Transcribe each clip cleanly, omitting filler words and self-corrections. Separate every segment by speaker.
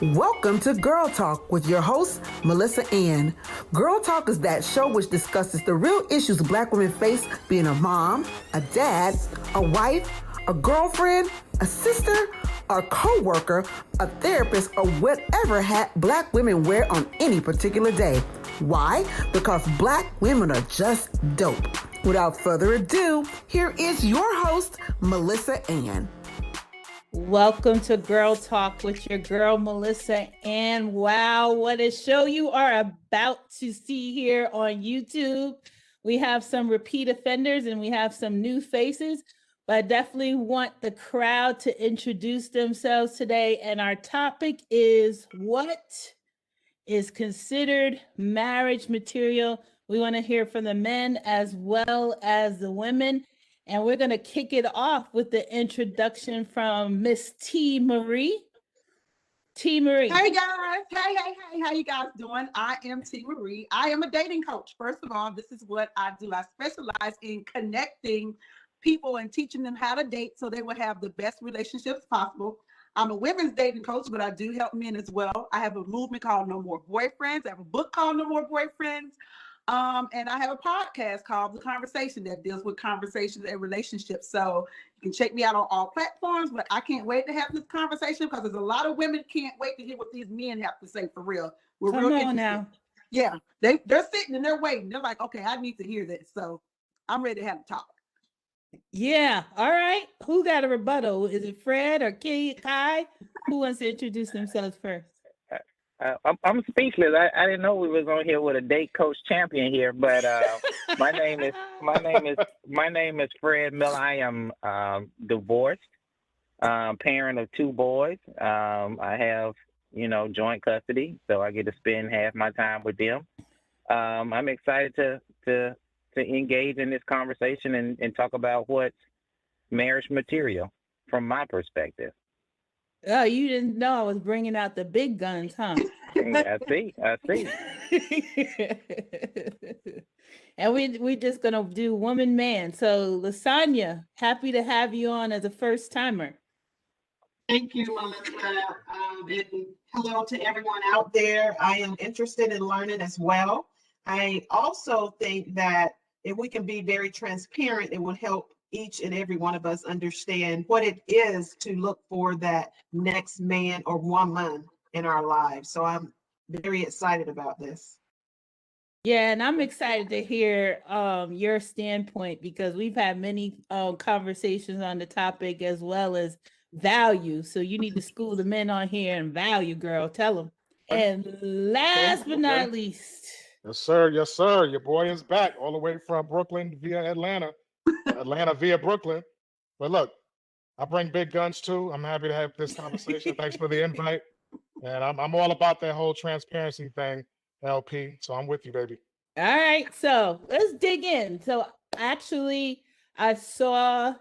Speaker 1: Welcome to Girl Talk with your host, Melissa Ann. Girl Talk is that show which discusses the real issues Black women face being a mom, a dad, a wife, a girlfriend, a sister, a co-worker, a therapist, or whatever hat Black women wear on any particular day. Why? Because Black women are just dope. Without further ado, here is your host, Melissa Ann.
Speaker 2: Welcome to Girl Talk with your girl, Melissa Ann. Wow, what a show you are about to see here on YouTube. We have some repeat offenders and we have some new faces, but I definitely want the crowd to introduce themselves today. And our topic is what is considered marriage material. We want to hear from the men as well as the women. And we're going to kick it off with the introduction from Miss TMarie. TMarie.
Speaker 3: Hey guys. Hey. How you guys doing? I am TMarie. I am a dating coach. First of all, this is what I do. I specialize in connecting people and teaching them how to date so they will have the best relationships possible. I'm a women's dating coach, but I do help men as well. I have a movement called No More Boyfriends. I have a book called No More Boyfriends. And I have a podcast called The Conversation that deals with conversations and relationships. So you can check me out on all platforms, but I can't wait to have this conversation because there's a lot of women can't wait to hear what these men have to say for real.
Speaker 2: Come on now.
Speaker 3: Yeah, they're sitting and they're waiting. They're like, okay, I need to hear this. So I'm ready to have a talk.
Speaker 2: Yeah. All right. Who got a rebuttal? Is it Fred or Kai? Who wants to introduce themselves first?
Speaker 4: I'm speechless. I didn't know we was on here with a date coach champion here, but my name is Fred Miller. I am divorced, parent of two boys. I have joint custody, so I get to spend half my time with them. I'm excited to engage in this conversation and talk about what's marriage material from my perspective.
Speaker 2: Oh, you didn't know I was bringing out the big guns, huh?
Speaker 4: I see.
Speaker 2: And we just gonna do woman man. So Lasonia, happy to have you on as a first timer.
Speaker 5: Thank you, Melissa. And hello to everyone out there. I am interested in learning as well. I also think that if we can be very transparent, it will help each and every one of us understand what it is to look for that next man or woman in our lives. So I'm very excited about this.
Speaker 2: Yeah, and I'm excited to hear your standpoint because we've had many conversations on the topic as well as value. So you need to school the men on here and value, girl. Tell them. And last but not least.
Speaker 6: Yes, sir. Your boy is back all the way from Brooklyn via Atlanta. Atlanta via Brooklyn. But look, I bring big guns too. I'm happy to have this conversation. Thanks for the invite. And I'm all about that whole transparency thing, LP. So I'm with you, baby.
Speaker 2: All right. So let's dig in. So actually, I saw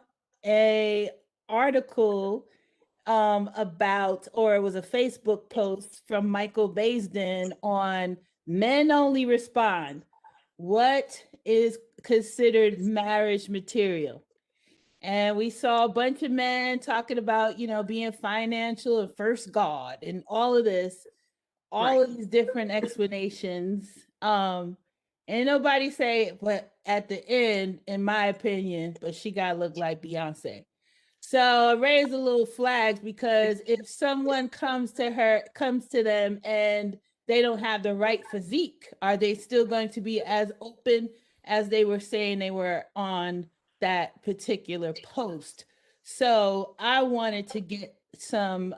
Speaker 2: a article about, or it was a Facebook post from Michael Baisden on Men Only Respond. What is considered marriage material? And we saw a bunch of men talking about, being financial and first God and all of this, all of these different explanations. And nobody say, but at the end, in my opinion, but she gotta look like Beyonce. So I raised a little flag because if someone comes to them and they don't have the right physique, are they still going to be as open as they were saying they were on that particular post? So I wanted to get some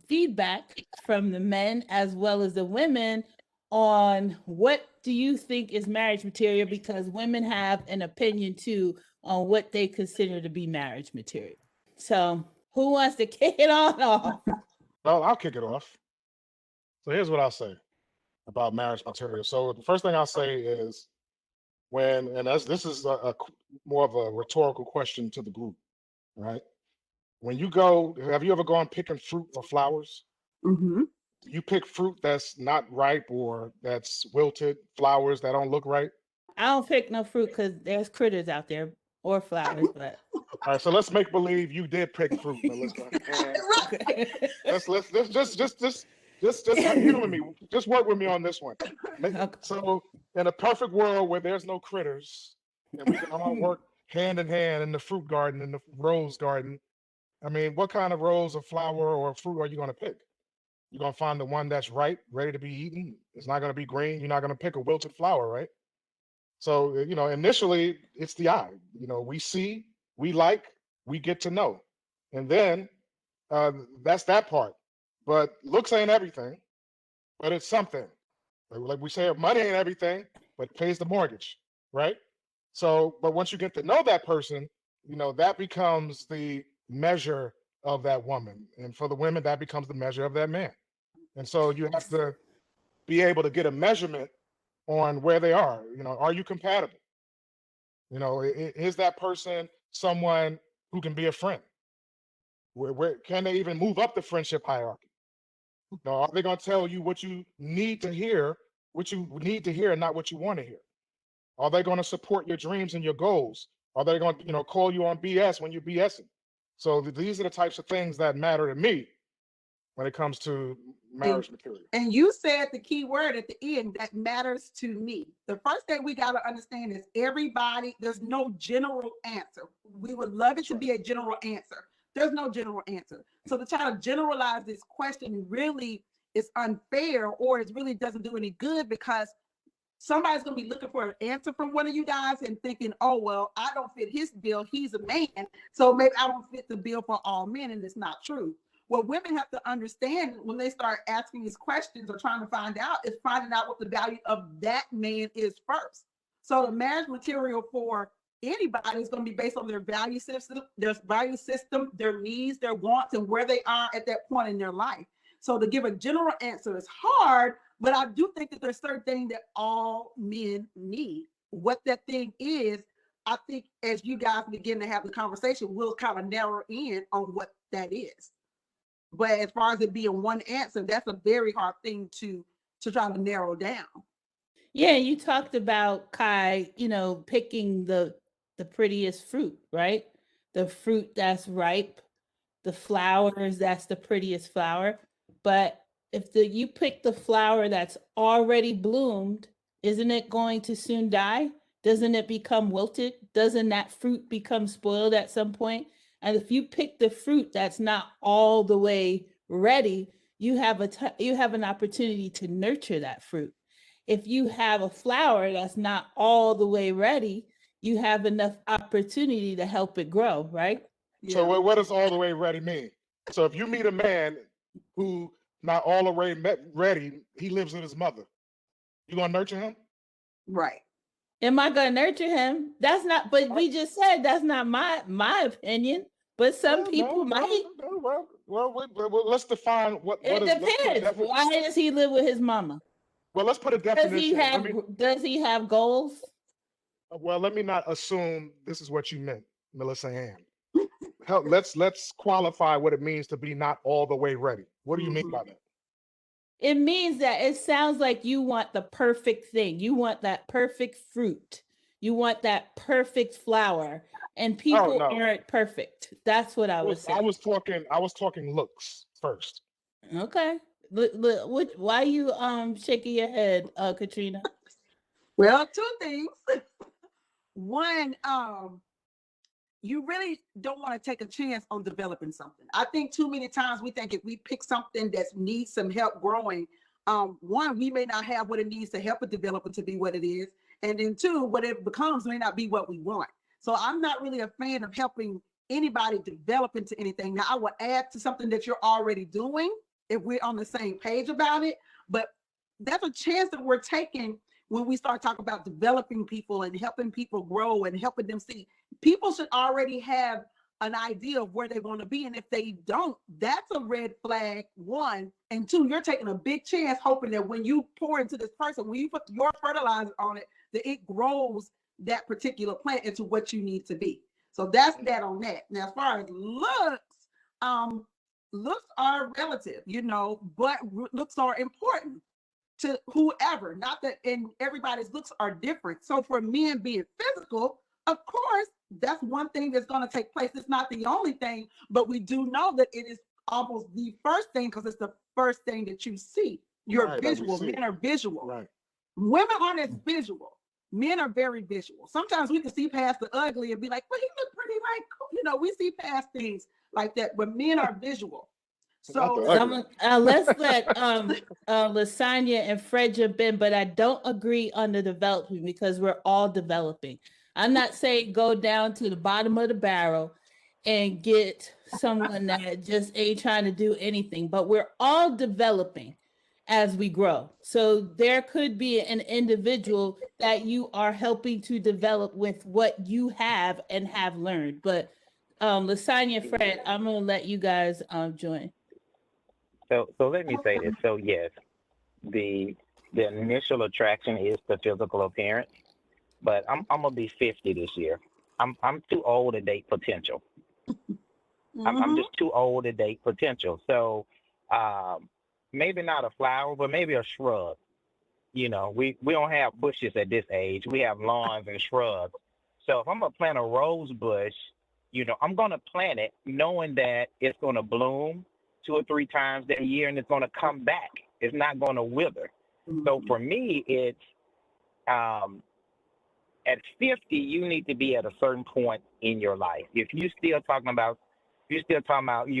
Speaker 2: feedback from the men as well as the women on what do you think is marriage material, because women have an opinion too on what they consider to be marriage material. So who wants to kick it on off?
Speaker 6: Well, I'll kick it off. So here's what I'll say about marriage material. So the first thing I'll say is this is a more of a rhetorical question to the group, right? When you go, have you ever gone picking fruit or flowers?
Speaker 3: Mm-hmm.
Speaker 6: You pick fruit that's not ripe or that's wilted, flowers that don't look right?
Speaker 2: I don't pick no fruit because there's critters out there or flowers, but
Speaker 6: all right, so let's make believe you did pick fruit, Melissa. Let's Just humor me. Just work with me on this one.
Speaker 2: Okay.
Speaker 6: So, in a perfect world where there's no critters and we can all work hand in hand in the fruit garden, in the rose garden, I mean, what kind of rose or flower or fruit are you going to pick? You're going to find the one that's ripe, ready to be eaten. It's not going to be green. You're not going to pick a wilted flower, right? So, initially it's the eye. We see, we like, we get to know. And then that's that part. But looks ain't everything, but it's something. Like we say, money ain't everything, but it pays the mortgage, right? So, but once you get to know that person, that becomes the measure of that woman. And for the women, that becomes the measure of that man. And so you have to be able to get a measurement on where they are. Are you compatible? Is that person someone who can be a friend? Where can they even move up the friendship hierarchy? Are they going to tell you what you need to hear, and not what you want to hear? Are they going to support your dreams and your goals? Are they going to, call you on BS when you're BSing? So these are the types of things that matter to me when it comes to marriage material.
Speaker 3: And you said the key word at the end, that matters to me. The first thing we got to understand is there's no general answer. We would love it to be a general answer. There's no general answer. So to try to generalize this question really is unfair, or it really doesn't do any good, because somebody's going to be looking for an answer from one of you guys and thinking, oh, well, I don't fit his bill. He's a man. So maybe I don't fit the bill for all men. And it's not true. What women have to understand when they start asking these questions or trying to find out is finding out what the value of that man is first. So the marriage material for anybody is going to be based on their value system, their needs, their wants, and where they are at that point in their life. So to give a general answer is hard, but I do think that there's certain things that all men need. What that thing is, I think as you guys begin to have the conversation, we'll kind of narrow in on what that is. But as far as it being one answer, that's a very hard thing to try to narrow down.
Speaker 2: Yeah, you talked about, Kai, picking the prettiest fruit, right? The fruit that's ripe, the flowers that's the prettiest flower. But if you pick the flower that's already bloomed, isn't it going to soon die? Doesn't it become wilted? Doesn't that fruit become spoiled at some point? And if you pick the fruit that's not all the way ready, you have an opportunity to nurture that fruit. If you have a flower that's not all the way ready, you have enough opportunity to help it grow, right?
Speaker 6: Yeah. So what does all the way ready mean? So if you meet a man who not all the way ready, he lives with his mother, you gonna nurture him?
Speaker 3: Right.
Speaker 2: Am I gonna nurture him? That's not, but we just said that's not my opinion. But some people might.
Speaker 6: Well, let's define what
Speaker 2: it depends. Why does he live with his mama?
Speaker 6: Well, let's put a definition.
Speaker 2: Does he have goals?
Speaker 6: Well, let me not assume this is what you meant, Melissa Ann. Let's qualify what it means to be not all the way ready. What do you mean by that?
Speaker 2: It means that it sounds like you want the perfect thing. You want that perfect fruit. You want that perfect flower. And people aren't perfect. That's what I was saying.
Speaker 6: I was talking looks first.
Speaker 2: Okay. Look, why are you shaking your head, Katrina?
Speaker 3: Well, two things. One, you really don't want to take a chance on developing something. I think too many times we think if we pick something that needs some help growing, one, we may not have what it needs to help it develop it to be what it is. And then two, what it becomes may not be what we want. So I'm not really a fan of helping anybody develop into anything. Now, I will add to something that you're already doing if we're on the same page about it. But that's a chance that we're taking when we start talking about developing people and helping people grow and helping them see. People should already have an idea of where they want to be. And if they don't, that's a red flag, one. And two, you're taking a big chance hoping that when you pour into this person, when you put your fertilizer on it, that it grows that particular plant into what you need to be. So that's that on that. Now, as far as looks, looks are relative, but looks are important to whoever. Not that, and everybody's looks are different. So for men being physical, of course, that's one thing that's going to take place. It's not the only thing, but we do know that it is almost the first thing because it's the first thing that you see. You're
Speaker 6: Right, that we
Speaker 3: visual.
Speaker 6: see.
Speaker 3: Men are visual.
Speaker 6: Right.
Speaker 3: Women aren't as visual. Men are very visual. Sometimes we can see past the ugly and be like, well, he look pretty like, we see past things like that, but men are visual.
Speaker 6: Not the
Speaker 3: So
Speaker 6: ugly.
Speaker 2: Let's let Lasonia and Fred jump in, but I don't agree on the development because we're all developing. I'm not saying go down to the bottom of the barrel and get someone that just ain't trying to do anything, but we're all developing as we grow. So there could be an individual that you are helping to develop with what you have and have learned. But Lasonia and Fred, I'm gonna let you guys join.
Speaker 4: So let me say this. So yes, the initial attraction is the physical appearance, but I'm gonna be 50 this year. I'm too old to date potential. I'm just too old to date potential. So maybe not a flower, but maybe a shrub. We don't have bushes at this age. We have lawns and shrubs. So if I'm gonna plant a rose bush, I'm gonna plant it knowing that it's gonna bloom 2 or 3 times that year and it's gonna come back. It's not gonna wither. So for me, it's at 50, you need to be at a certain point in your life. If you're still talking about you're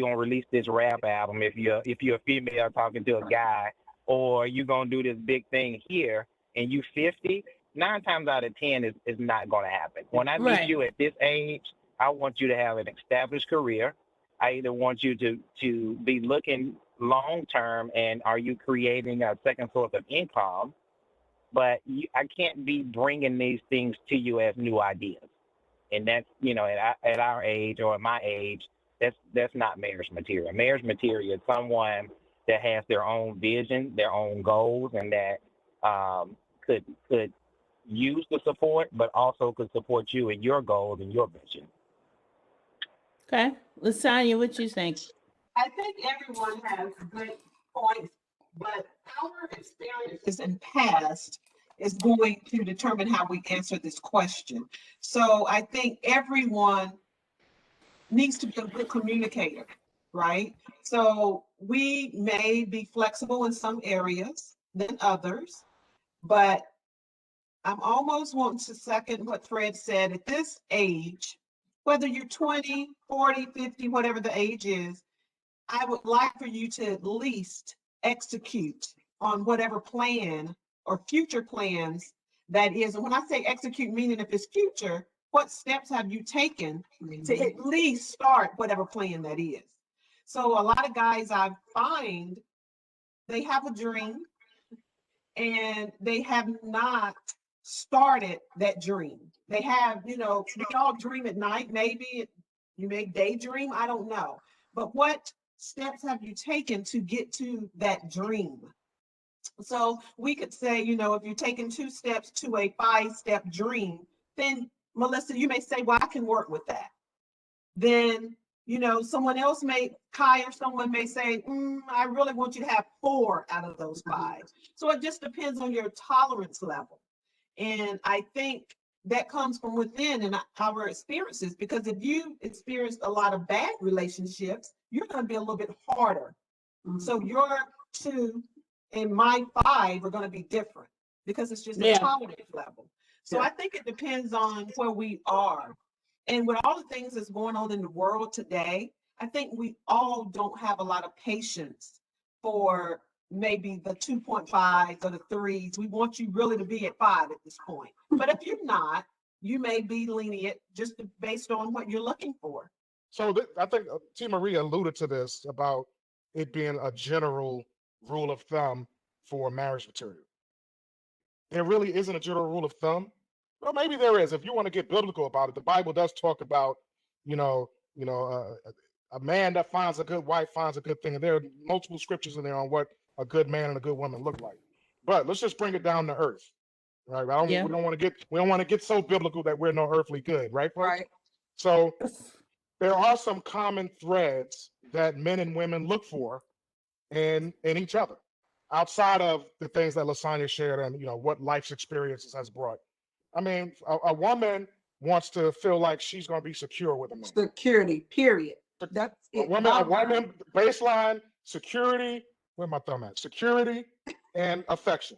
Speaker 4: gonna release this rap album, if you're a female talking to a guy, or you're gonna do this big thing here and you 50, 9 times out of 10 is not gonna happen. When I meet
Speaker 2: Right.
Speaker 4: you at this age, I want you to have an established career. I either want you to be looking long term and are you creating a second source of income, but I can't be bringing these things to you as new ideas. And that's, at our age or at my age, that's not marriage material. Marriage material is someone that has their own vision, their own goals, and that could use the support, but also could support you in your goals and your vision.
Speaker 2: Okay, Lasonia, what you think?
Speaker 5: I think everyone has good points, but our experiences in past is going to determine how we answer this question. So I think everyone needs to be a good communicator, right? So we may be flexible in some areas than others, but I'm almost wanting to second what Fred said. At this age, whether you're 20, 40, 50, whatever the age is, I would like for you to at least execute on whatever plan or future plans that is. And when I say execute, meaning if it's future, what steps have you taken to at least start whatever plan that is? So a lot of guys I find, they have a dream and they have not started that dream. They have, we all dream at night, maybe you may daydream, I don't know. But what steps have you taken to get to that dream? So we could say, if you're taking 2 steps to a 5-step dream, then Melissa, you may say, well, I can work with that. Then, someone else Kai or someone may say, I really want you to have 4 out of those 5. So it just depends on your tolerance level. And I think that comes from within and our experiences, because if you experienced a lot of bad relationships, you're going to be a little bit harder. So your 2 and my 5 are going to be different because it's just a tolerance level. So I think it depends on where we are. And with all the things that's going on in the world today, I think we all don't have a lot of patience for maybe the 2.5s or the 3s. We want you really to be at 5 at this point. But if you're not, you may be lenient just based on what you're looking for.
Speaker 6: So I think TMarie alluded to this about it being a general rule of thumb for marriage material. There really isn't a general rule of thumb. Well, maybe there is. If you want to get biblical about it, the Bible does talk about, a man that finds a good wife finds a good thing. And there are multiple scriptures in there on what a good man and a good woman look like. But let's just bring it down to earth, right? We don't want to get so biblical that we're no earthly good, right, folks?
Speaker 3: Right.
Speaker 6: So there are some common threads that men and women look for in each other, outside of the things that Lasonia shared and what life's experiences has brought. I mean, a woman wants to feel like she's going to be secure with a man.
Speaker 3: Security, period. That's
Speaker 6: A
Speaker 3: it.
Speaker 6: woman baseline security. Where my thumb at? Security and affection,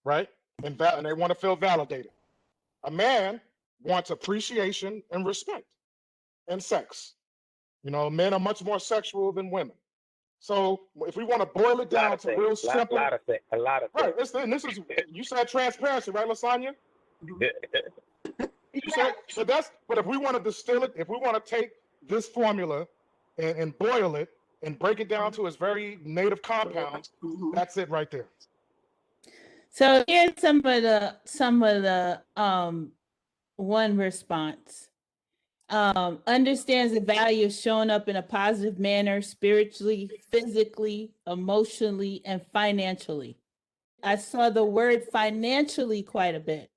Speaker 6: right? And they want to feel validated. A man wants appreciation and respect and sex. Men are much more sexual than women. So if we want to boil it down to real simple,
Speaker 4: a lot of
Speaker 6: right? And this is you said transparency, right, Lasonia? You said so. But if we want to distill it, if we want to take this formula and boil it and break it down to its very native compounds, that's it right there.
Speaker 2: So here's some of the one response. Understands the value of showing up in a positive manner spiritually, physically, emotionally, and financially. I saw the word financially quite a bit.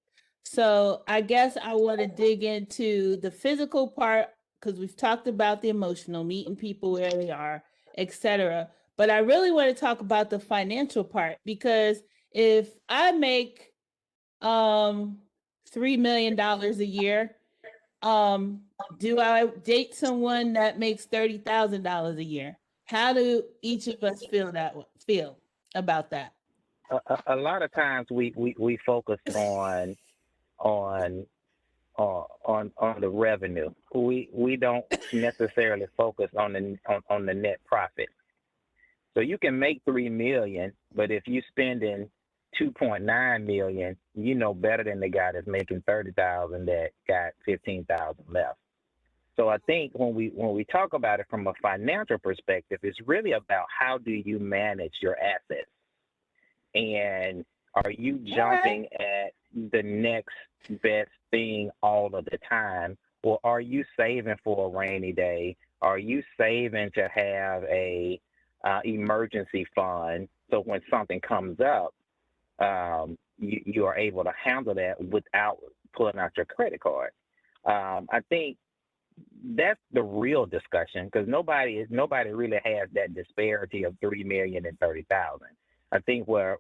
Speaker 2: So I guess I want to dig into the physical part because we've talked about the emotional, meeting people where they are, etc. But I really want to talk about the financial part because if I make $3 million a year, do I date someone that makes $30,000 a year? How do each of us feel about that?
Speaker 4: A lot of times we focus on the revenue. We don't necessarily focus on the net profit. So you can make $3 million, but if you spending $2.9 million, better than the guy that's making $30,000 that got $15,000 left. So I think when we talk about it from a financial perspective, it's really about how do you manage your assets, and are you jumping at the next best thing all of the time, or are you saving for a rainy day? Are you saving to have a emergency fund so when something comes up, you are able to handle that without pulling out your credit card? I think that's the real discussion because nobody really has that disparity of 3 million and 30,000. I think where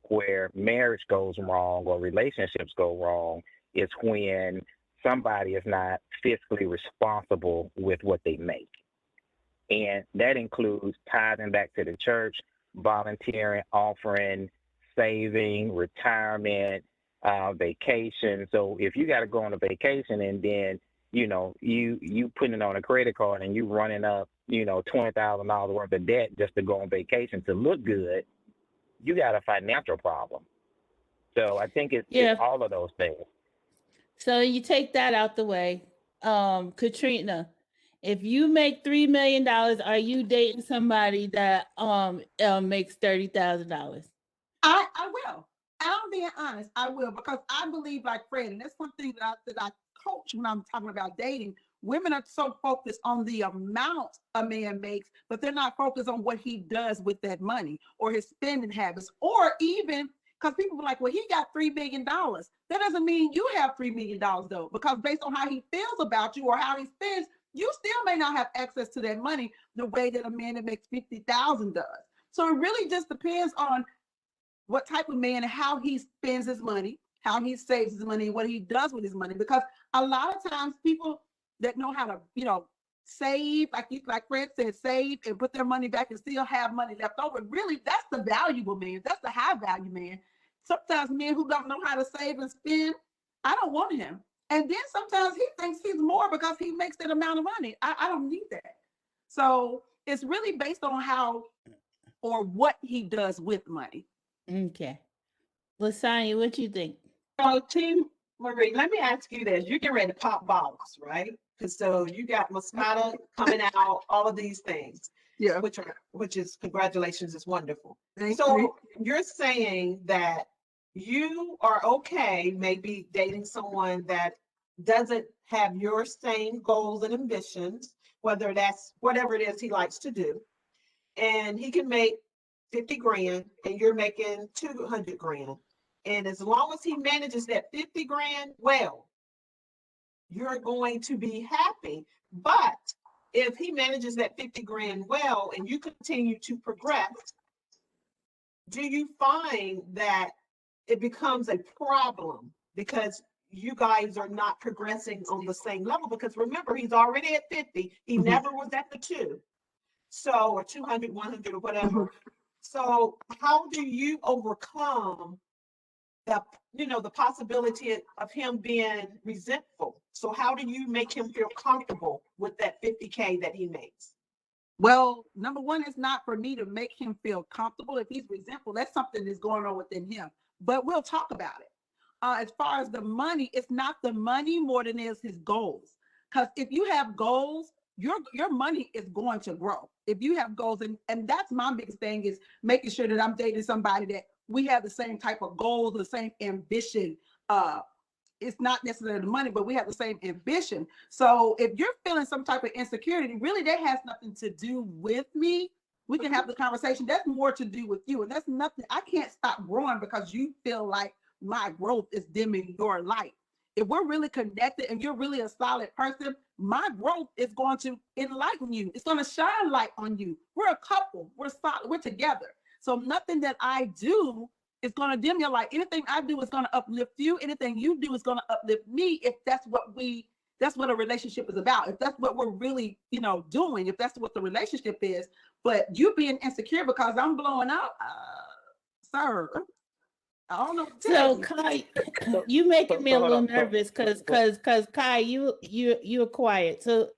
Speaker 4: marriage goes wrong or relationships go wrong is when somebody is not fiscally responsible with what they make. And that includes tithing back to the church, volunteering, offering, saving, retirement, vacation. So if you got to go on a vacation and then, you putting it on a credit card and you running up, $20,000 worth of debt just to go on vacation to look good, you got a financial problem. So I think it's all of those things.
Speaker 2: So you take that out the way. Katrina, if you make $3 million, are you dating somebody that makes $30,000?
Speaker 3: I will. I'm being honest. I will, because I believe like Fred, and that's one thing that I coach when I'm talking about dating. Women are so focused on the amount a man makes, but they're not focused on what he does with that money or his spending habits, or even because people are like, well, he got $3 million. That doesn't mean you have $3 million though, because based on how he feels about you or how he spends, you still may not have access to that money the way that a man that makes 50,000 does. So it really just depends on what type of man and how he spends his money, how he saves his money, what he does with his money. Because a lot of times people that know how to, save, like Fred said, save and put their money back and still have money left over. Really, that's the valuable man. That's the high value man. Sometimes men who don't know how to save and spend, I don't want him. And then sometimes he thinks he's more because he makes that amount of money. I don't need that. So it's really based on how or what he does with money.
Speaker 2: Okay. Lasonia, what you think?
Speaker 5: So, TMarie, let me ask you this. You're getting ready to pop bottles, right? Because so you got Moscato coming out, all of these things.
Speaker 3: Yeah.
Speaker 5: Which is congratulations, is wonderful.
Speaker 3: Thank
Speaker 5: so
Speaker 3: you.
Speaker 5: You're saying that you are okay maybe dating someone that doesn't have your same goals and ambitions, whether that's whatever it is he likes to do, and he can make 50 grand and you're making 200 grand. And as long as he manages that 50 grand well, you're going to be happy. But if he manages that 50 grand well and you continue to progress, do you find that it becomes a problem because you guys are not progressing on the same level, because remember, he's already at 50. He never was at the 2. So, or 200, 100 or whatever. So how do you overcome the, the possibility of him being resentful? So how do you make him feel comfortable with that 50K that he makes?
Speaker 3: Well, number one, it's not for me to make him feel comfortable. If he's resentful, that's something that's going on within him. But we'll talk about it. As far as the money, it's not the money more than it is his goals. Because if you have goals, your money is going to grow. If you have goals, and that's my biggest thing, is making sure that I'm dating somebody that we have the same type of goals, the same ambition. It's not necessarily the money, but we have the same ambition. So if you're feeling some type of insecurity, really that has nothing to do with me. We can have the conversation. That's more to do with you. And that's nothing. I can't stop growing because you feel like my growth is dimming your light. If we're really connected and you're really a solid person, my growth is going to enlighten you. It's going to shine light on you. We're a couple. We're solid. We're together. So nothing that I do is going to dim your light. Anything I do is going to uplift you. Anything you do is going to uplift me. If that's what a relationship is about. If that's what we're really, doing, if that's what the relationship is. But you being insecure because I'm blowing up, sir. I don't know what to tell
Speaker 2: So
Speaker 3: you.
Speaker 2: Kai, you making me a little nervous because Kai, you're quiet. So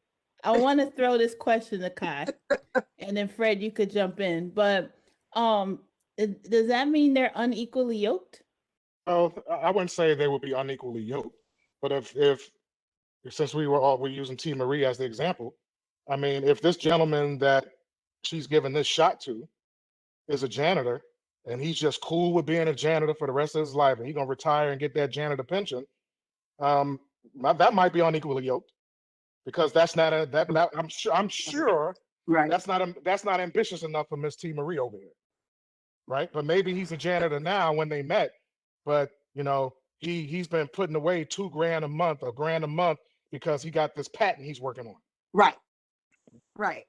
Speaker 2: I want to throw this question to Kai, and then Fred, you could jump in. But does that mean they're unequally yoked?
Speaker 6: Oh, I wouldn't say they would be unequally yoked, but if since we're using TMarie as the example, I mean, if this gentleman that she's given this shot to is a janitor, and he's just cool with being a janitor for the rest of his life, and he's gonna retire and get that janitor pension, that might be unequally yoked, because I'm sure
Speaker 3: Right.
Speaker 6: that's not ambitious enough for Miss TMarie over here, right? But maybe he's a janitor now when they met, but he's been putting away $2,000 a month, $1,000 a month, because he got this patent he's working on.
Speaker 3: Right.
Speaker 6: You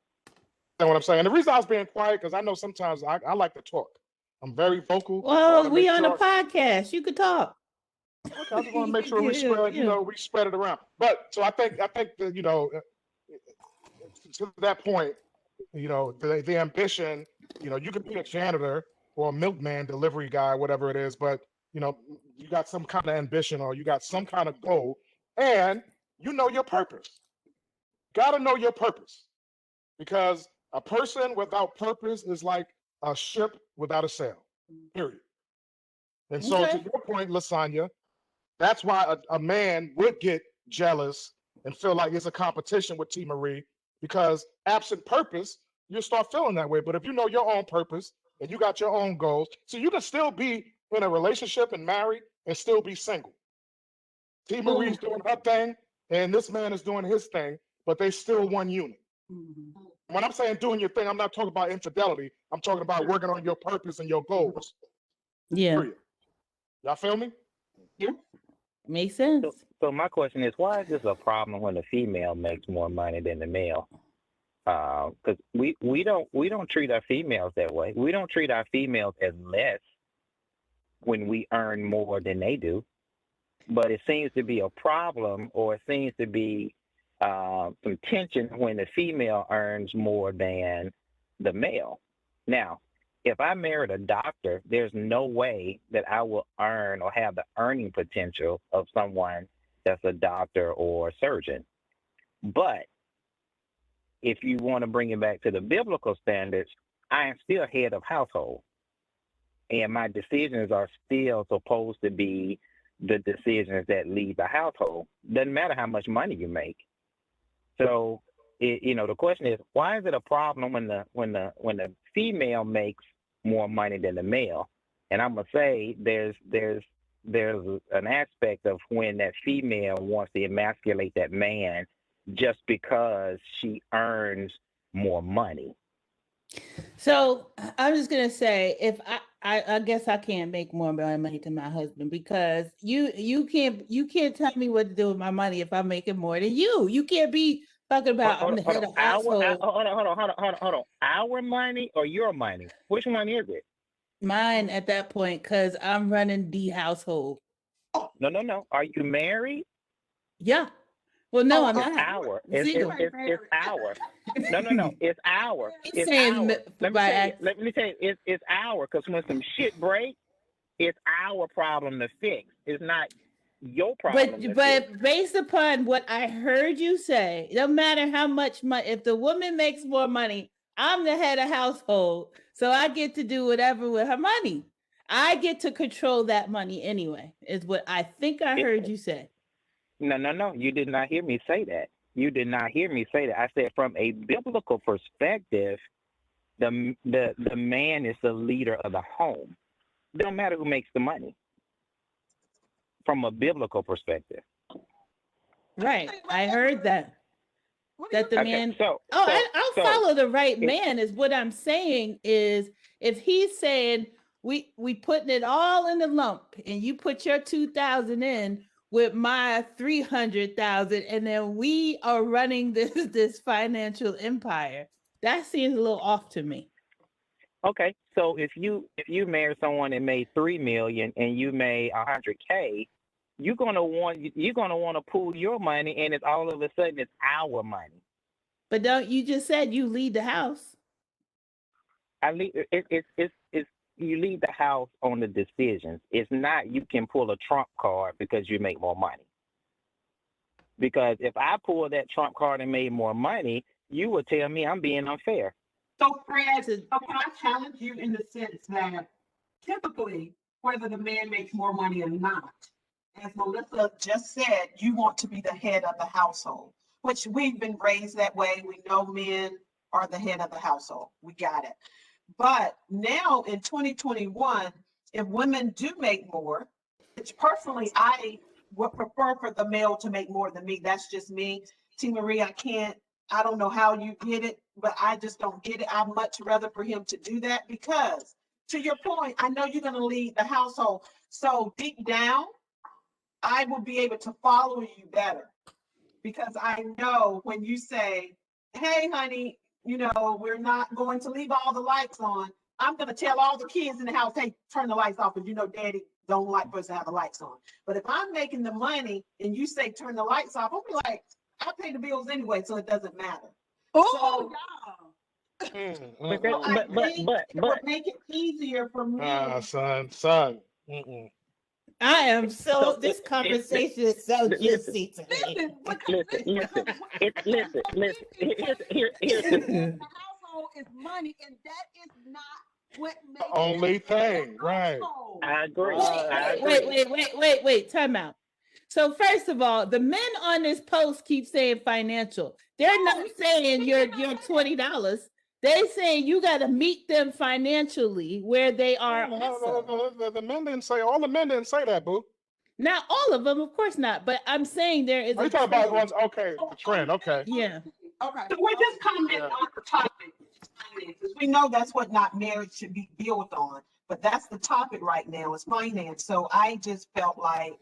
Speaker 6: know what I'm saying? The reason I was being quiet, because I know sometimes I like to talk. I'm very vocal.
Speaker 2: Well, we on a podcast. You could talk.
Speaker 6: Okay, I just want to make sure we spread, we spread it around. But so I think that, to that point, the ambition, you can be a janitor or a milkman, delivery guy, whatever it is, but you got some kind of ambition, or you got some kind of goal, and you know your purpose. Got to know your purpose, because a person without purpose is like a ship without a sail, period. And so to your point, Lasonia, that's why a man would get jealous and feel like it's a competition with TMarie, because absent purpose, you'll start feeling that way. But if you know your own purpose and you got your own goals, so you can still be in a relationship and married and still be single. TMarie's doing her thing and this man is doing his thing, but they still one unit.
Speaker 3: Mm-hmm.
Speaker 6: When I'm saying doing your thing, I'm not talking about infidelity. I'm talking about working on your purpose and your goals.
Speaker 2: Yeah.
Speaker 6: Period. Y'all feel me?
Speaker 3: Yeah.
Speaker 2: Makes sense.
Speaker 4: So my question is, why is this a problem when the female makes more money than the male? Because we don't treat our females that way. We don't treat our females as less when we earn more than they do. But it seems to be a problem, or it seems to be some tension when the female earns more than the male. Now, if I married a doctor, there's no way that I will earn or have the earning potential of someone that's a doctor or a surgeon. But if you want to bring it back to the biblical standards, I am still head of household. And my decisions are still supposed to be the decisions that lead the household. Doesn't matter how much money you make. So, the question is, why is it a problem when the female makes more money than the male? And I'm gonna say there's an aspect of when that female wants to emasculate that man just because she earns more money.
Speaker 2: So I'm just gonna say, if I guess I can't make more money than my husband, because you can't tell me what to do with my money if I'm making more than you. You can't be talking about I'm the head of household.
Speaker 4: Hold on. Our money or your money? Which one is it?
Speaker 2: Mine at that point, because I'm running the household.
Speaker 4: No. Are you married?
Speaker 2: Yeah. Well, no, I'm
Speaker 4: It's
Speaker 2: not.
Speaker 4: our. It's
Speaker 2: Single.
Speaker 4: our. No. It's our.
Speaker 2: He's
Speaker 4: It's
Speaker 2: saying
Speaker 4: our. Let me
Speaker 2: by
Speaker 4: tell you.
Speaker 2: accident.
Speaker 4: Let me tell you. It's our. Because when some shit breaks, it's our problem to fix. It's not your problem to fix.
Speaker 2: But based upon what I heard you say, no matter how much money, if the woman makes more money, I'm the head of household, so I get to do whatever with her money. I get to control that money anyway, is what I think I heard you say.
Speaker 4: No. You did not hear me say that. You did not hear me say that. I said from a biblical perspective, the man is the leader of the home. It don't matter who makes the money. From a biblical perspective.
Speaker 2: Right. I heard that. That the man. I'll follow the right man is what I'm saying is if he's saying we putting it all in the lump and you put your 2,000 in with my 300,000 and then we are running this financial empire. That seems a little off to me.
Speaker 4: Okay, so if you marry someone that made $3 million and you made $100K, you're gonna want to pool your money, and it's all of a sudden it's our money.
Speaker 2: But don't you just said you lead the house?
Speaker 4: I lead it's you lead the house on the decisions. It's not you can pull a trump card because you make more money. Because if I pull that trump card and made more money, you would tell me I'm being unfair.
Speaker 5: So, Fred, can I challenge you in the sense that typically, whether the man makes more money or not, as Melissa just said, you want to be the head of the household, which we've been raised that way. We know men are the head of the household. We got it. But now in 2021, if women do make more, which personally I would prefer for the male to make more than me. That's just me. TMarie, I don't know how you get it, but I just don't get it. I'd much rather for him to do that because, to your point, I know you're going to lead the household. So deep down, I will be able to follow you better because I know when you say, hey, honey, we're not going to leave all the lights on. I'm going to tell all the kids in the house, hey, turn the lights off because daddy don't like for us to have the lights on. But if I'm making the money and you say turn the lights off, I'll be like, I pay the bills anyway, so it doesn't matter.
Speaker 3: Oh,
Speaker 5: So,
Speaker 4: But
Speaker 5: it would make it easier for me.
Speaker 6: Son.
Speaker 2: I am this conversation is so juicy to me.
Speaker 4: Listen. Here's
Speaker 3: the household is money, and that is not what makes
Speaker 6: the only thing, right?
Speaker 4: I agree.
Speaker 2: Wait, time out. So first of all, the men on this post keep saying financial. They're not saying you're $20. They're saying you got to meet them financially where they are.
Speaker 6: The men didn't say, all the men didn't say that, boo.
Speaker 2: Not all of them, of course not. But I'm saying there is.
Speaker 6: Are you talking about ones? Okay, the trend. Okay.
Speaker 2: Yeah.
Speaker 3: Okay.
Speaker 5: So we're just commenting on the topic, finances. We know that's what not marriage should be built on, but that's the topic right now is finance. So I just felt like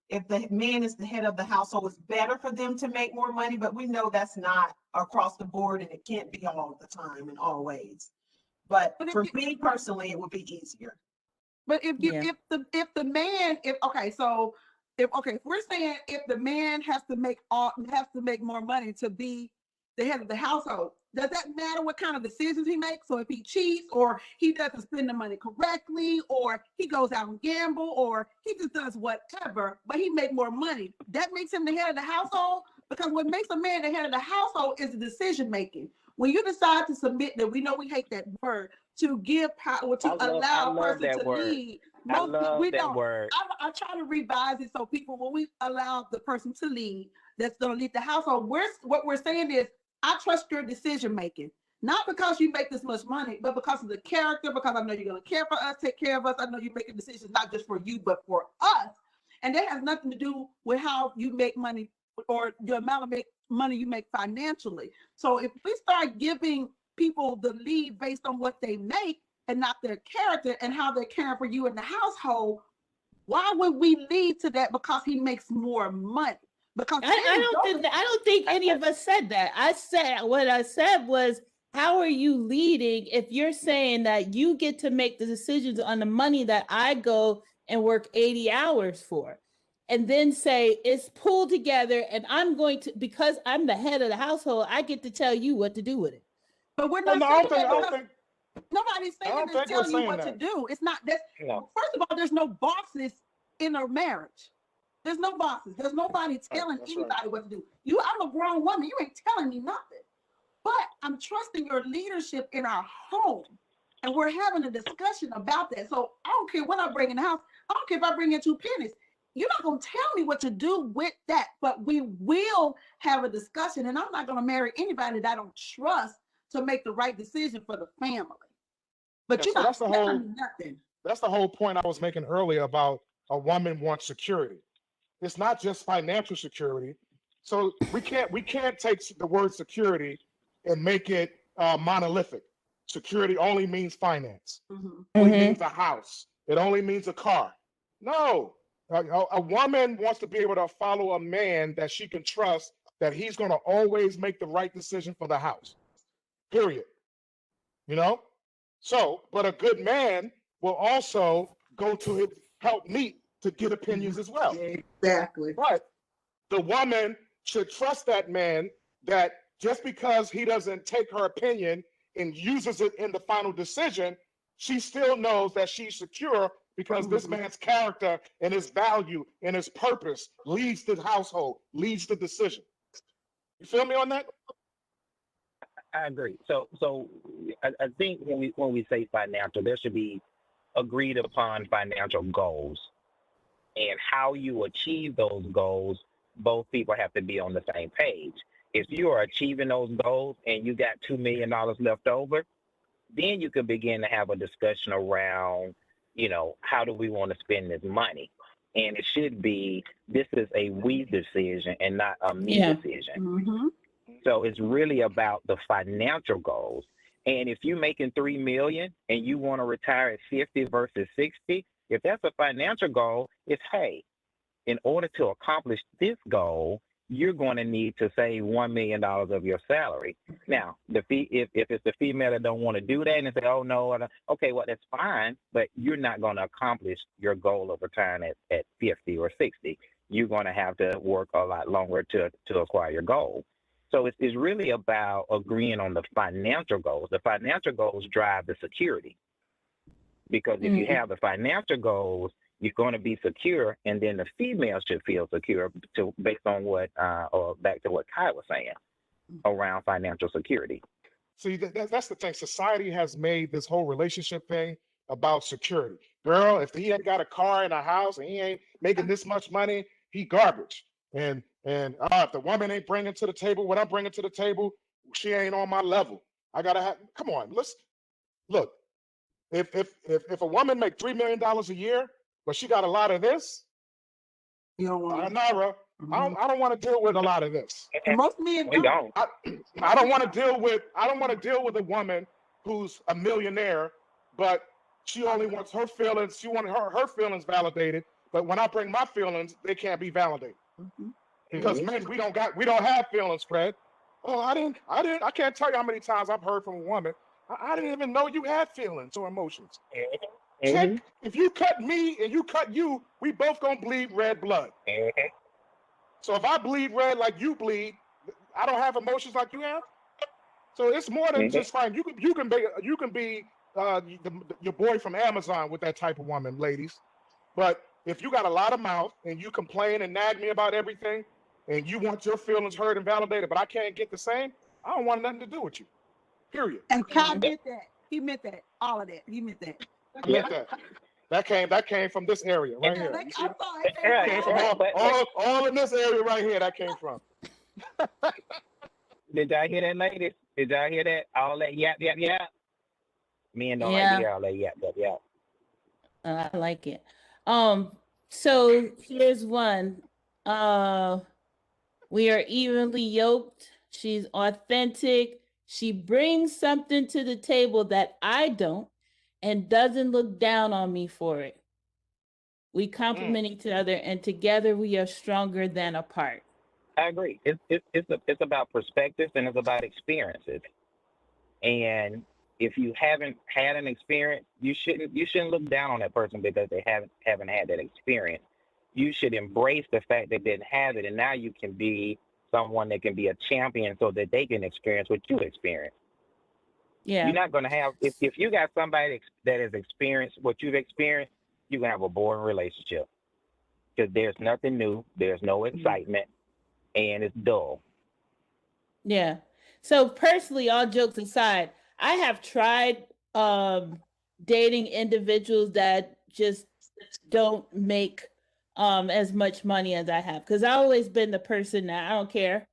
Speaker 5: if the man is the head of the household, it's better for them to make more money, but we know that's not across the board and it can't be all the time and always. But for me personally, it would be easier.
Speaker 3: But if the man, if we're saying if the man has to make more money to be the head of the household, does that matter what kind of decisions he makes? So if he cheats or he doesn't spend the money correctly or he goes out and gamble or he just does whatever, but he make more money, that makes him the head of the household? Because what makes a man the head of the household is the decision making. When you decide to submit, that we know we hate that word, to give power, to allow a person to lead.
Speaker 4: I love that word.
Speaker 3: I try to revise it so people, when we allow the person to lead, that's going to lead the household, what we're saying is, I trust your decision making, not because you make this much money, but because of the character, because I know you're going to care for us, take care of us. I know you're making decisions not just for you, but for us. And that has nothing to do with how you make money or the amount of money you make financially. So if we start giving people the lead based on what they make and not their character and how they're caring for you in the household, why would we lead to that because he makes more money? Because
Speaker 2: I don't think any of us said that. What I said was, how are you leading if you're saying that you get to make the decisions on the money that I go and work 80 hours for? and then say it's pulled together and I'm going to, because I'm the head of the household, I get to tell you what to do with it.
Speaker 3: But we're
Speaker 6: Well,
Speaker 3: not
Speaker 6: no, I
Speaker 3: saying
Speaker 6: don't think.
Speaker 3: that
Speaker 6: I don't
Speaker 3: because
Speaker 6: think.
Speaker 3: nobody's
Speaker 6: I
Speaker 3: saying
Speaker 6: don't
Speaker 3: it's
Speaker 6: think we're
Speaker 3: telling you
Speaker 6: saying
Speaker 3: what to
Speaker 6: that.
Speaker 3: do. It's not that.
Speaker 4: No.
Speaker 3: First of all, there's no bosses in a marriage. There's no bosses. There's nobody telling
Speaker 6: That's right.
Speaker 3: anybody what to do. I'm a grown woman. You ain't telling me nothing. But I'm trusting your leadership in our home. And we're having a discussion about that. So I don't care what I bring in the house. I don't care if I bring in 2 pennies. You're not going to tell me what to do with that. But we will have a discussion. And I'm not going to marry anybody that I don't trust to make the right decision for the family. But
Speaker 6: Yeah,
Speaker 3: you're
Speaker 6: so
Speaker 3: not
Speaker 6: that's the
Speaker 3: telling
Speaker 6: whole.
Speaker 3: me nothing.
Speaker 6: That's the whole point I was making earlier about a woman wants security. It's not just financial security. So we can't take the word security and make it monolithic. Security only means finance.
Speaker 3: Mhm.
Speaker 6: Only means a house. It only means a car. No, a woman wants to be able to follow a man that she can trust, that he's going to always make the right decision for the house. Period. You know. So, but a good man will also go to his help meet to get opinions as well.
Speaker 3: Exactly.
Speaker 6: But the woman should trust that man, that just because he doesn't take her opinion and uses it in the final decision, she still knows that she's secure because this man's character and his value and his purpose leads the household, leads the decision. You feel me on that?
Speaker 4: I agree. So I think when we say financial, there should be agreed upon financial goals, and how you achieve those goals. Both people have to be on the same page. If you are achieving those goals and you got $2 million left over, then you can begin to have a discussion around, how do we want to spend this money? And it should be, this is a we decision and not a me decision.
Speaker 3: Mm-hmm.
Speaker 4: So it's really about the financial goals. And if you're making $3 million and you want to retire at 50 versus 60, if that's a financial goal, it's, hey, in order to accomplish this goal, you're going to need to save $1 million of your salary. Now, if it's the female that don't want to do that and say, oh no, okay, well that's fine, but you're not going to accomplish your goal of retiring at 50 or 60. You're going to have to work a lot longer to acquire your goal. So it's really about agreeing on the financial goals. The financial goals drive the security, because if you have the financial goals, you're going to be secure, and then the female should feel secure, based on or back to what Kai was saying around financial security.
Speaker 6: See, that's the thing. Society has made this whole relationship thing about security. Girl, if he ain't got a car and a house and he ain't making this much money, he garbage. And if the woman ain't bringing to the table what I'm bringing to the table, she ain't on my level. I gotta have. Come on, let's look. If a woman make $3 million a year, but she got a lot of this,
Speaker 3: You don't want
Speaker 6: Nara, I don't want to deal with a lot of this.
Speaker 3: most men
Speaker 4: We
Speaker 3: don't.
Speaker 4: don't.
Speaker 6: I don't want to deal with a woman who's a millionaire, but she only wants her feelings. She wants her feelings validated. But when I bring my feelings, they can't be validated. Because men, we don't have feelings, Fred. Oh, I can't tell you how many times I've heard from a woman, I didn't even know you had feelings or emotions. Check, if you cut me and you cut you, we both gonna bleed red blood. So if I bleed red like you bleed, I don't have emotions like you have. So it's more than just fine. You can be your boy from Amazon with that type of woman, ladies. But if you got a lot of mouth and you complain and nag me about everything, and you want your feelings heard and validated, but I can't get the same, I don't want nothing to do with you. Period.
Speaker 3: And Kai meant that. He meant that. All of that. He meant that.
Speaker 6: I meant that. That came from this area right here.
Speaker 3: I
Speaker 6: You see?
Speaker 3: thought it came
Speaker 6: Came
Speaker 3: from
Speaker 6: from all in this area right here. That came from.
Speaker 4: Did y'all hear that, ladies? Did y'all hear that? All that yap. Men don't like to hear all that yap.
Speaker 2: I like it. So here's one. We are evenly yoked. She's authentic. She brings something to the table that I don't, and doesn't look down on me for it. We complement each other, and together we are stronger than apart.
Speaker 4: I agree. It's about perspectives, and it's about experiences. And if you haven't had an experience, you shouldn't look down on that person because they haven't had that experience. you should embrace the fact that they didn't have it, and now you can be someone that can be a champion so that they can experience what you experience.
Speaker 2: Yeah.
Speaker 4: You're not going to have, if you got somebody that has experienced what you've experienced, you're going to have a boring relationship because there's nothing new, there's no excitement, and it's dull.
Speaker 2: Yeah. So personally, all jokes aside, I have tried dating individuals that just don't make as much money as I have, because I've always been the person that I don't care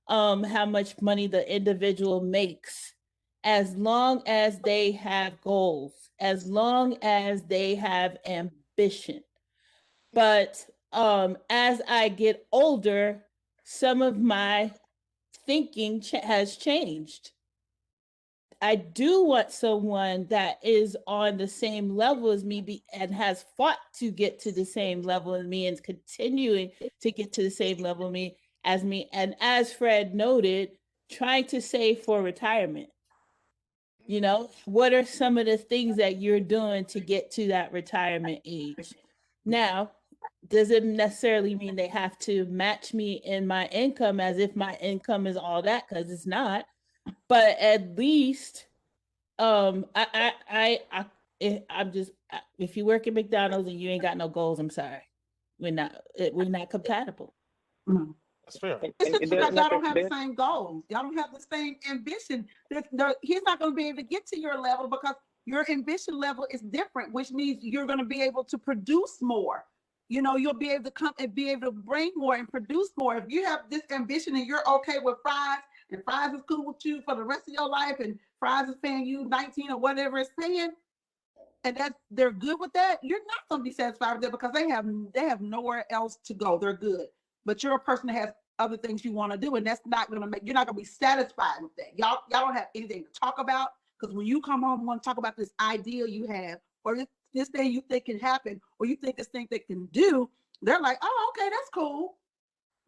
Speaker 2: how much money the individual makes, as long as they have goals, as long as they have ambition. But as I get older, some of my thinking has changed. I do want someone that is on the same level as me and has fought to get to the same level as me and continuing to get to the same level as me. And as Fred noted, trying to save for retirement. You know, what are some of the things that you're doing to get to that retirement age? Now, doesn't necessarily mean they have to match me in my income as if my income is all that, because it's not. But at least I'm just, if you work at McDonald's and you ain't got no goals, I'm sorry, we're not compatible.
Speaker 3: Mhm.
Speaker 6: That's fair.
Speaker 3: It's just
Speaker 4: there's
Speaker 3: because y'all
Speaker 4: nothing-
Speaker 3: don't have the
Speaker 4: there's-
Speaker 3: same goals. Y'all don't have the same ambition. He's not going to be able to get to your level because your ambition level is different, which means you're going to be able to produce more. You know, you'll be able to come and be able to bring more and produce more. If you have this ambition and you're okay with fries, and fries is cool with you for the rest of your life, and fries is paying you 19 or whatever it's paying, and they're good with that, you're not going to be satisfied with it because they have nowhere else to go. They're good, but you're a person that has other things you want to do, and that's not going to make, you're not going to be satisfied with that. Y'all don't have anything to talk about, because when you come home and want to talk about this ideal you have, or this thing you think can happen, or you think this thing they can do, they're like, oh, okay, that's cool.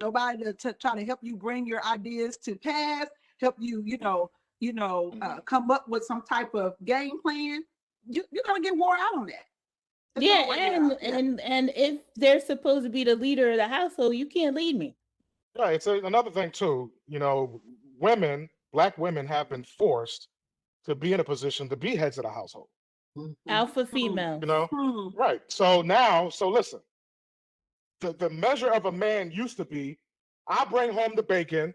Speaker 3: Nobody to try to help you bring your ideas to pass, help you, come up with some type of game plan. You're gonna get wore out on that. There's no way out.
Speaker 2: And if they're supposed to be the leader of the household, you can't lead me.
Speaker 6: Yeah, it's another thing too. You know, Black women have been forced to be in a position to be heads of the household.
Speaker 2: Alpha female.
Speaker 6: You know,
Speaker 3: Mhm.
Speaker 6: right? So listen, the measure of a man used to be, I bring home the bacon,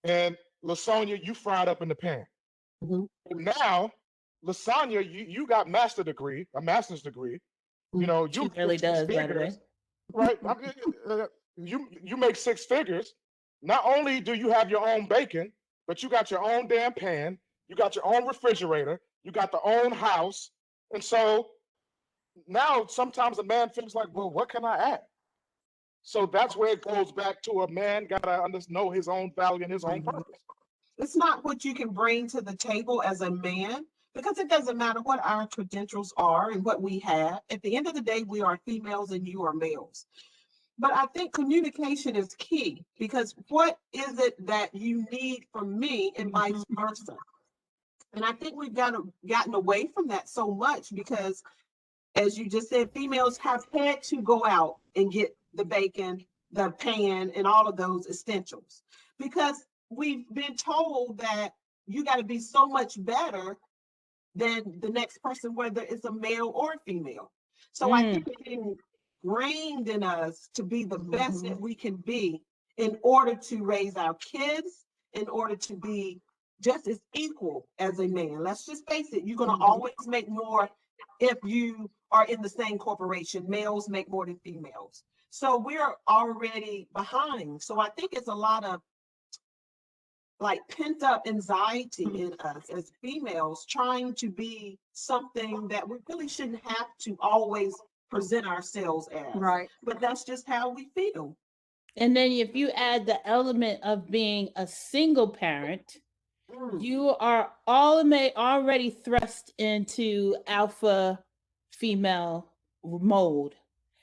Speaker 6: and Lasonia, you fry it up in the pan.
Speaker 3: Mhm.
Speaker 6: Now, Lasonia, you got a master's degree. You know,
Speaker 2: She
Speaker 6: you
Speaker 2: really
Speaker 6: make
Speaker 2: does,
Speaker 6: six
Speaker 2: by the way.
Speaker 6: figures, right? You make six figures. Not only do you have your own bacon, but you got your own damn pan. You got your own refrigerator. You got the own house, and so now sometimes a man feels like, well, what can I add? So that's where it goes back to a man gotta know his own value and his own purpose.
Speaker 5: It's not what you can bring to the table as a man, because it doesn't matter what our credentials are and what we have. At the end of the day, we are females and you are males. But I think communication is key, because what is it that you need from me and vice versa? And I think we've gotten away from that so much because, as you just said, females have had to go out and get the bacon, the pan, and all of those essentials, because we've been told that you got to be so much better than the next person, whether it's a male or a female. So I think it's ingrained in us to be the best that we can be in order to raise our kids, in order to be just as equal as a man. Let's just face it, you're going to always make more if you are in the same corporation. Males make more than females. So we're already behind. So I think it's a lot of like pent up anxiety in us as females, trying to be something that we really shouldn't have to always present ourselves as.
Speaker 3: Right.
Speaker 5: But that's just how we feel.
Speaker 2: And then if you add the element of being a single parent, you are already thrust into alpha female mode.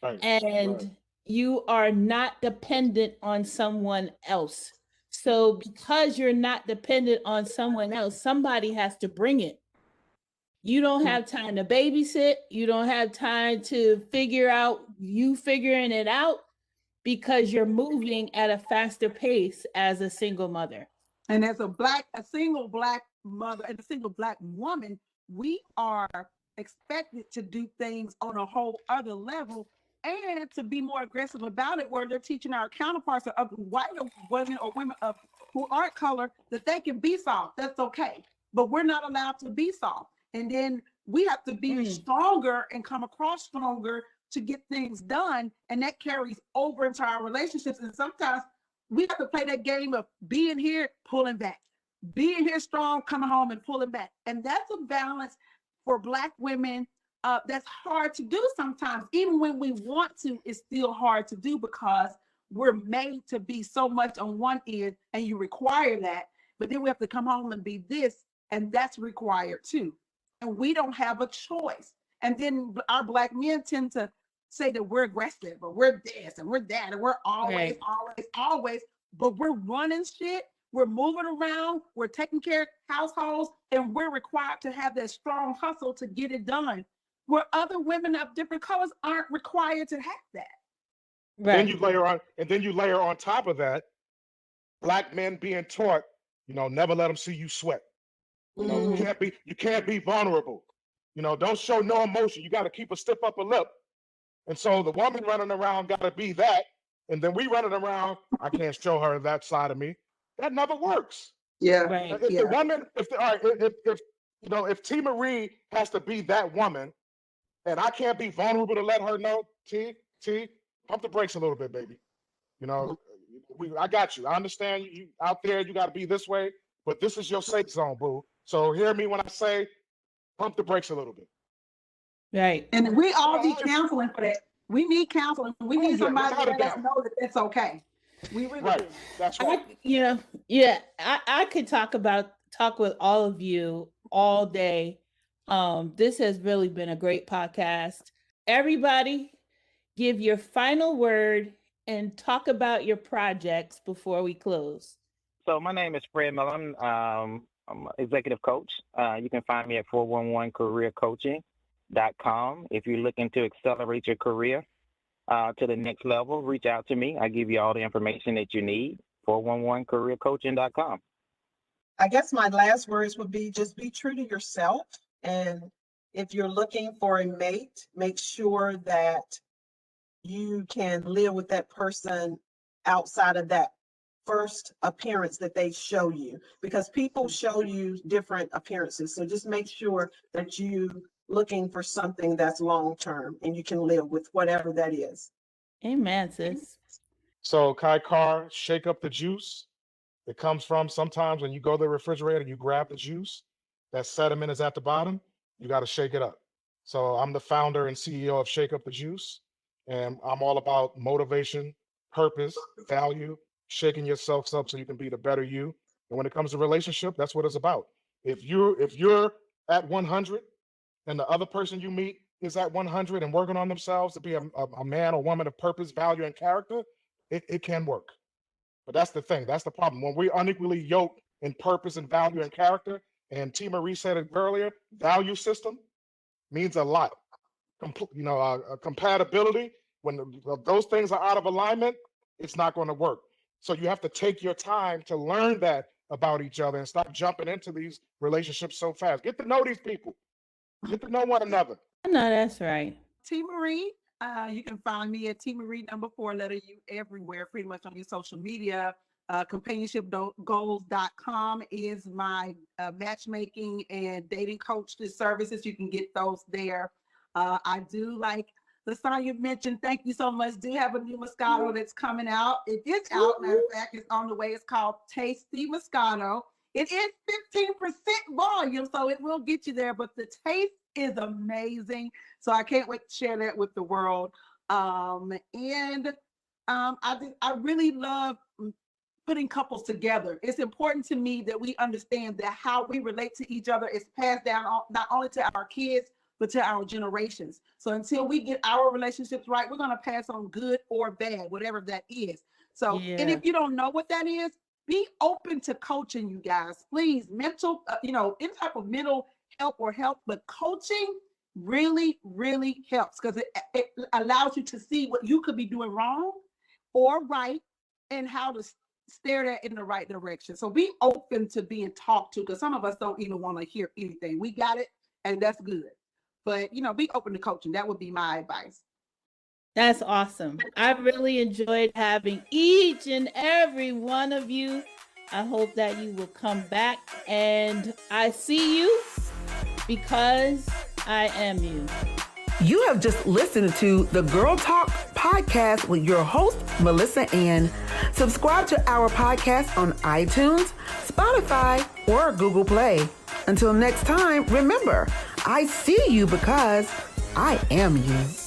Speaker 6: Right.
Speaker 2: And you are not dependent on someone else. So because you're not dependent on someone else, somebody has to bring it. You don't have time to babysit. You don't have time to figuring it out because you're moving at a faster pace as a single mother.
Speaker 3: And as a single black mother and a single black woman, we are expected to do things on a whole other level and to be more aggressive about it, where they're teaching our counterparts of white women or women of who aren't color that they can be soft. That's okay. But we're not allowed to be soft. And then we have to be stronger and come across stronger to get things done. And that carries over into our relationships. And sometimes we have to play that game of being here, pulling back, being here strong, coming home and pulling back. And that's a balance for Black women that's hard to do sometimes. Even when we want to, it's still hard to do because we're made to be so much on one end and you require that. But then we have to come home and be this, and that's required too. And we don't have a choice. And then our Black men tend to say that we're aggressive or we're this and we're that and we're always, but we're running shit. We're moving around. We're taking care of households, and we're required to have that strong hustle to get it done. Where other women of different colors aren't required to have that.
Speaker 2: Right.
Speaker 6: Then you layer on top of that, Black men being taught, never let them see you sweat. You can't be vulnerable. Don't show no emotion. You got to keep a stiff upper lip. And so the woman running around got to be that. And then we running around, I can't show her that side of me. That never works.
Speaker 3: Yeah.
Speaker 2: Right.
Speaker 6: If the woman, if TMarie has to be that woman, and I can't be vulnerable to let her know, T, pump the brakes a little bit, baby. I got you. I understand you out there, you got to be this way, but this is your safe zone, boo. So hear me when I say pump the brakes a little bit.
Speaker 2: Right.
Speaker 3: And we all need counseling for that. We need counseling. We need somebody to let us know that it's okay. We really do.
Speaker 6: That's right.
Speaker 2: I could talk with all of you all day. This has really been a great podcast. Everybody, give your final word and talk about your projects before we close.
Speaker 4: So my name is Fred Miller. I'm an executive coach. You can find me at 411careercoaching.com. If you're looking to accelerate your career to the next level, reach out to me. I give you all the information that you need. 411careercoaching.com.
Speaker 5: I guess my last words would be just be true to yourself. And if you're looking for a mate, make sure that you can live with that person outside of that first appearance that they show you, because people show you different appearances. So just make sure that you looking for something that's long-term and you can live with whatever that is.
Speaker 2: Amen, sis.
Speaker 6: So Kai Carr, shake up the juice. It comes from sometimes when you go to the refrigerator, you grab the juice, that sediment is at the bottom, you got to shake it up. So I'm the founder and CEO of Shake Up the Juice, and I'm all about motivation, purpose, value, shaking yourself up so you can be the better you. And when it comes to relationship, that's what it's about. If you're at 100 and the other person you meet is at 100 and working on themselves to be a man or woman of purpose, value, and character, it can work. But that's the thing. That's the problem. When we're unequally yoked in purpose and value and character, and TMarie said it earlier, value system means a lot. Compatibility, when those things are out of alignment, it's not going to work. So you have to take your time to learn that about each other and stop jumping into these relationships so fast. Get to know these people. Get to know one another.
Speaker 2: No, that's right.
Speaker 3: TMarie, you can find me at TMarie _U everywhere, pretty much on your social media. Companionshipgoals.com is my matchmaking and dating coach services. You can get those there. I do, like Lasonia mentioned, thank you so much, do have a new Moscato that's coming out. It is out. Matter of fact, it's on the way. It's called Tasty Moscato. It is 15% volume, so it will get you there, but the taste is amazing. So I can't wait to share that with the world. I really love putting couples together. It's important to me that we understand that how we relate to each other is passed down not only to our kids, but to our generations. So until we get our relationships right, we're going to pass on good or bad, whatever that is. So, and if you don't know what that is, be open to coaching, you guys. Please, mental, any type of mental help or help, but coaching really, really helps because it allows you to see what you could be doing wrong or right and how to steer that in the right direction. So be open to being talked to because some of us don't even want to hear anything. We got it, and that's good. But, be open to coaching. That would be my advice.
Speaker 2: That's awesome. I really enjoyed having each and every one of you. I hope that you will come back, and I see you because I am you.
Speaker 1: You have just listened to the Girl Talk podcast with your host, Melissa Ann. Subscribe to our podcast on iTunes, Spotify, or Google Play. Until next time, remember, I see you because I am you.